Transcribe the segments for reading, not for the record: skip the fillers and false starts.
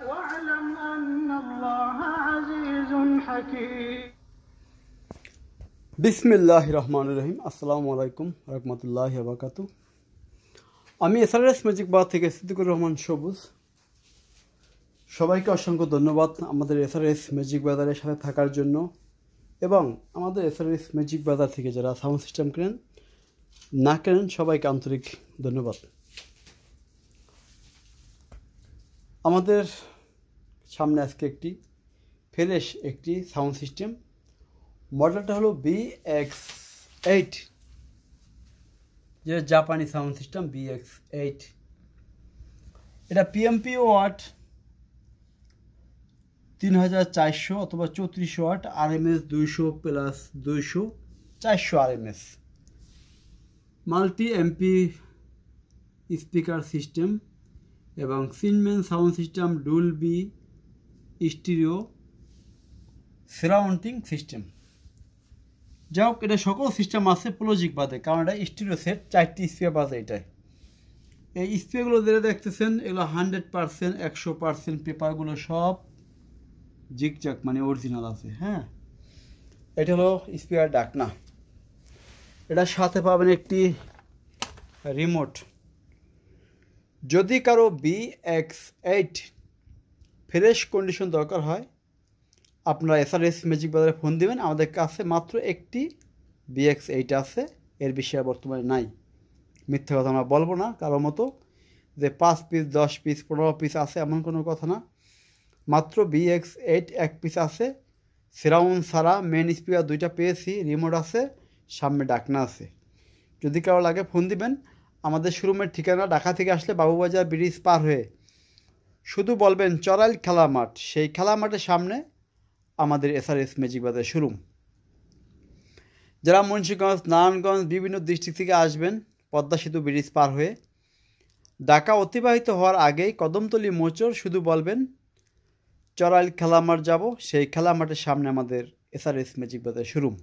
واعلم أن الله عزيز حكيم বিসমিল্লাহির রহমানির রহিম। আসসালামু আলাইকুম রহমতুল্লাহি ওয়া বারাকাতুহু। আমি এসআরএস ম্যাজিক বাজার থেকে সিদ্দিকুর রহমান সবুজ। সবাইকে অসংখ্য ধন্যবাদ আমাদের এসআরএস ম্যাজিক বাজারের সাথে থাকার জন্য, এবং আমাদের এসআরএস ম্যাজিক বাজার থেকে যারা সাউন্ড সিস্টেম কেনেন না কেনেন সবাইকে আন্তরিক ধন্যবাদ। আমাদের সামনে আজকে একটি ফ্রেশ একটি সাউন্ড সিস্টেম, মডেলটা হলো BX8, যেটা জাপানি সাউন্ড সিস্টেম BX8। এটা PMP ওয়াট 3400 অথবা 3400 watt, RMS 200 plus 200 400 RMS, multi amp speaker system এবং সিনম্যান sound system, Dolby stereo surrounding system. যাই হোক, এটা সকল সিস্টেম আছে প্লজিক বাদে, কারণ এটা স্টিরিও সেট, 4টি স্পিকার বাজে এটাই। এই স্পিকারগুলো যেটা দেখতেছেন এগুলো 100% 100% পেপারগুলো সব জিগজ্যাগ মানে অরিজিনাল আছে। হ্যাঁ, এটা হলো স্পিকার ডাকনা। এটার সাথে পাবেন একটি রিমোট। যদি কারো BX8 ফ্রেশ কন্ডিশন দরকার হয়, আপনারা এসআরএস ম্যাজিক বাজারে ফোন দিবেন। আমাদের কাছে মাত্র একটি BX8 আছে, এর বেশি আর বর্তমানে নাই। মিথ্যা কথা আমরা বলবো না কারোর মতো যে 5 পিস 10 পিস 15 পিস আছে, এমন কোনো কথা না। মাত্র BX8 এক পিস আছে, সারাউন্ড ছাড়া। মেন স্পিকার 2টা পেয়েছি, রিমোট আছে, সামনে ডাকনা আছে। যদি কারো লাগে ফোন দিবেন। আমাদের শোরুমের ঠিকানা ঢাকা থেকে আসলে বাবুবাজার ব্রিজ পার হয়ে শুধু বলবেন চরাইল খেলা মাঠ, সেই খেলা মাঠের সামনে আমাদের এসআরএস ম্যাজিক বাজার শোরুম। যারা মুন্সিগঞ্জ, নারায়ণগঞ্জ বিভিন্ন ডিস্ট্রিক্ট থেকে আসবেন পদ্মা সেতু ব্রিজ পার হয়ে ঢাকা অতিবাহিত হওয়ার আগেই কদমতলী মোচর শুধু বলবেন চরাইল খেলা মাঠ যাব, সেই খেলা মাঠের সামনে আমাদের এসআরএস ম্যাজিক বাজার শোরুম।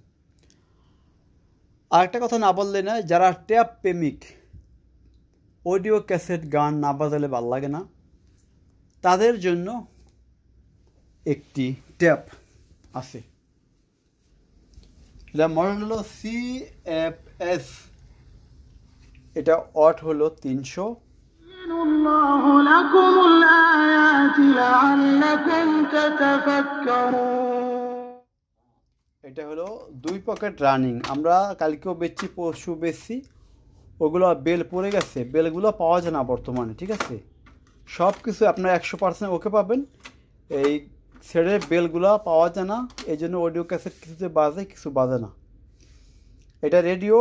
আরেকটা কথা না বললে না, যারা ট্যাপ প্রেমিক, অডিও ক্যাসেট গান না বাজালে ভাল লাগে না, তাদের জন্য একটি ট্যাপ আছে। এটা মডেল হলো CFS, এটা ওয়াট হলো 300। الله لكم الآيات لعلكم تتفكرون। এটা হলো 2 পকেট রানিং। আমরা কালকেও বেচছি, পরশু বেচছি। ওগুলো বেল পড়ে গেছে, বেলগুলো পাওয়া যায় না বর্তমানে। ঠিক আছে, সব কিছু আপনার 100% ওকে পাবেন। এই সেটের বেলগুলো পাওয়া যায় না, এই জন্য অডিও ক্যাসেট কিছুতে বাজে, কিছু বাজে না। এটা রেডিও,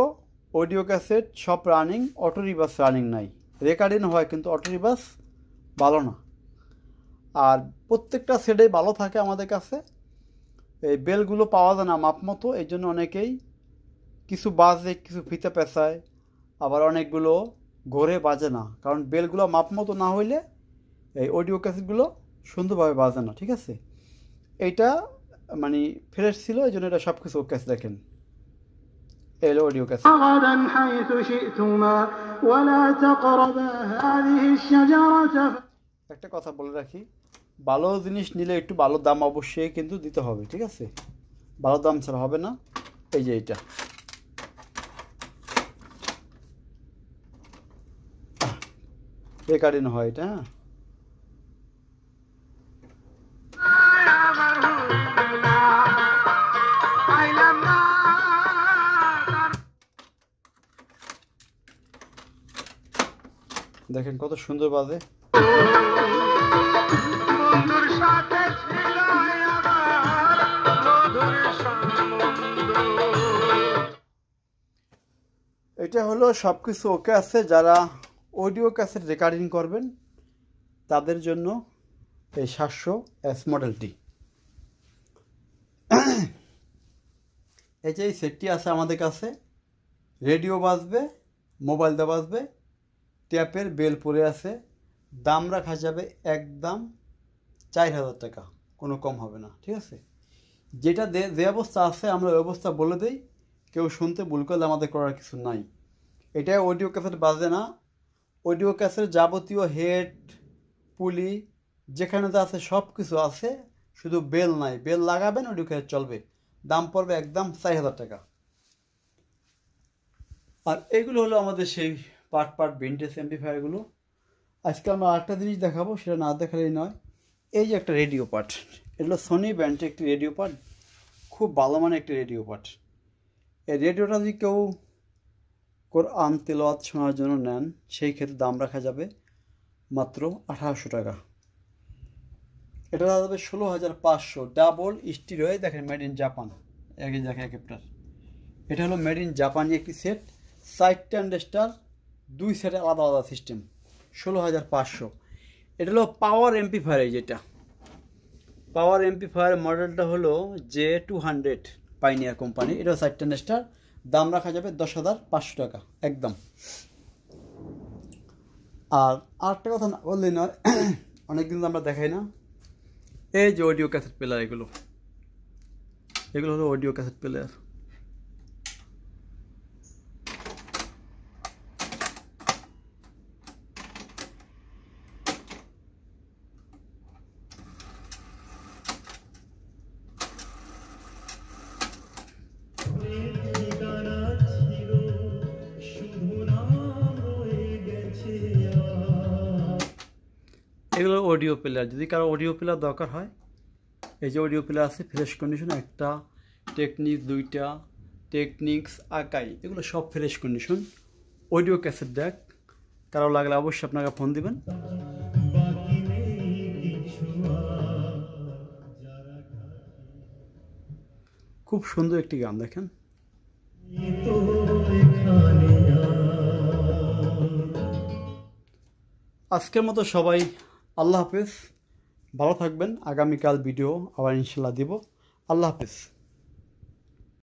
অডিও ক্যাসেট সব রানিং, অটো রিভার্স রানিং নাই। রেকর্ডিং হয় কিন্তু অটো রিভার্স ভালো না। আর প্রত্যেকটা সেটে ভালো থাকে আমাদের কাছে। এই বেলগুলো পাওয়া যায় না মাপ মতো, এই জন্য অনেকেই কিছু বাজে, কিছু ফিতে পেঁচায়, আবার অনেকগুলো ঘরে বাজে না, কারণ বেলগুলো মাপ মতো না হইলে এই অডিও ক্যাসেটগুলো সুন্দরভাবে বাজে না। ঠিক আছে, এইটা মানে ফ্রেশ ছিল, এই জন্য এটা সব কিছু ওকে আছে। দেখেন এলো অডিও ক্যাসেট। غدا حيث شئتما ولا تقربا هذه الشجرة। একটা কথা বলে রাখি, ভালো জিনিস নিলে একটু ভালো দাম অবশ্যই কিন্তু দিতে হবে। ঠিক আছে, ভালো দাম ছাড়া হবে না। এই যে এইটা রেকর্ডিং হয় এটা। হ্যাঁ, দেখেন কত সুন্দর বাজে। এটা হলো সব কিছু ওকে আছে। যারা অডিও ক্যাসেট রেকর্ডিং করবেন তাদের জন্য এই 700S মডেলটি। এই যে এই সেটটি আছে আমাদের কাছে, রেডিও বাজবে, মোবাইল দিয়ে বাজবে, ট্যাপের বেল পড়ে আছে। দাম রাখা যাবে একদম 4000 টাকা, কোনো কম হবে না। ঠিক আছে, যেটা যে অবস্থা আছে আমরা ওই অবস্থা বলে দিই, কেউ শুনতে ভুল করলে আমাদের করার কিছু নাই। এটা অডিও ক্যাসেট বাজে না। অডিও ক্যাসেট যাবতীয় হেড, পুলি, যেখানে যা আছে সব কিছু আছে, শুধু বেল নাই, বেল লাগাবেন অডিও ক্যাসেট চলবে। দাম পড়বে একদম 4000 টাকা। আর এগুলো হলো আমাদের সেই পার্ট ভিনটেজ অ্যাম্পলিফায়ারগুলো। আজকে আমরা আরেকটা জিনিস দেখাবো, সেটা না দেখালেই নয়। এই যে একটা রেডিও পার্ট, এগুলো সোনি ব্র্যান্ডের একটি রেডিও পার্ট, খুব ভালো মানের একটি রেডিও পার্ট। এই রেডিওটা যদি কেউ কোরআন তেলাওয়াত শোনার জন্য নেন, সেই ক্ষেত্রে দাম রাখা যাবে মাত্র 1800 টাকা। এটা যাবে 16500। ডাবল স্টিরিও, দেখেন মেড ইন জাপান, একই দেখেন একেপ্টার। এটা হলো মেড ইন জাপানি একটি সেট, 4টা ইন্ডাস্টার, 2 সেটে আলাদা আলাদা সিস্টেম, 16500। এটা হলো পাওয়ার এমপ্লিফায়ার। যেটা পাওয়ার এমপ্লিফায়ার মডেলটা হলো J200 পাইনিয়ার কোম্পানি। এটা 4টা ইন্ডাস্টার, দাম রাখা যাবে 10,500 টাকা একদম। আর আরেকটা কথা না বললেই নয়, অনেকদিন আমরা দেখাই না, এই যে অডিও ক্যাসেট প্লেয়ার, এগুলো হলো অডিও ক্যাসেট প্লেয়ার। এগুলো অডিও প্লেয়ার। যদি কারো অডিও প্লেয়ার দরকার হয়, এই যে অডিও প্লেয়ার আছে ফ্রেশ কন্ডিশন, একটা টেকনিক্স, 2টা টেকনিক্স, আকাই, এগুলো সব ফ্রেশ কন্ডিশন। অডিও ক্যাসেট দেখ, কারো লাগলে অবশ্যই আপনাকে ফোন দিবেন। খুব সুন্দর একটি গান, দেখেন। আজকের মতো সবাই আল্লাহ হাফেজ, ভালো থাকবেন। আগামীকাল ভিডিও আবার ইনশাল্লাহ দিব। আল্লাহ হাফেজ।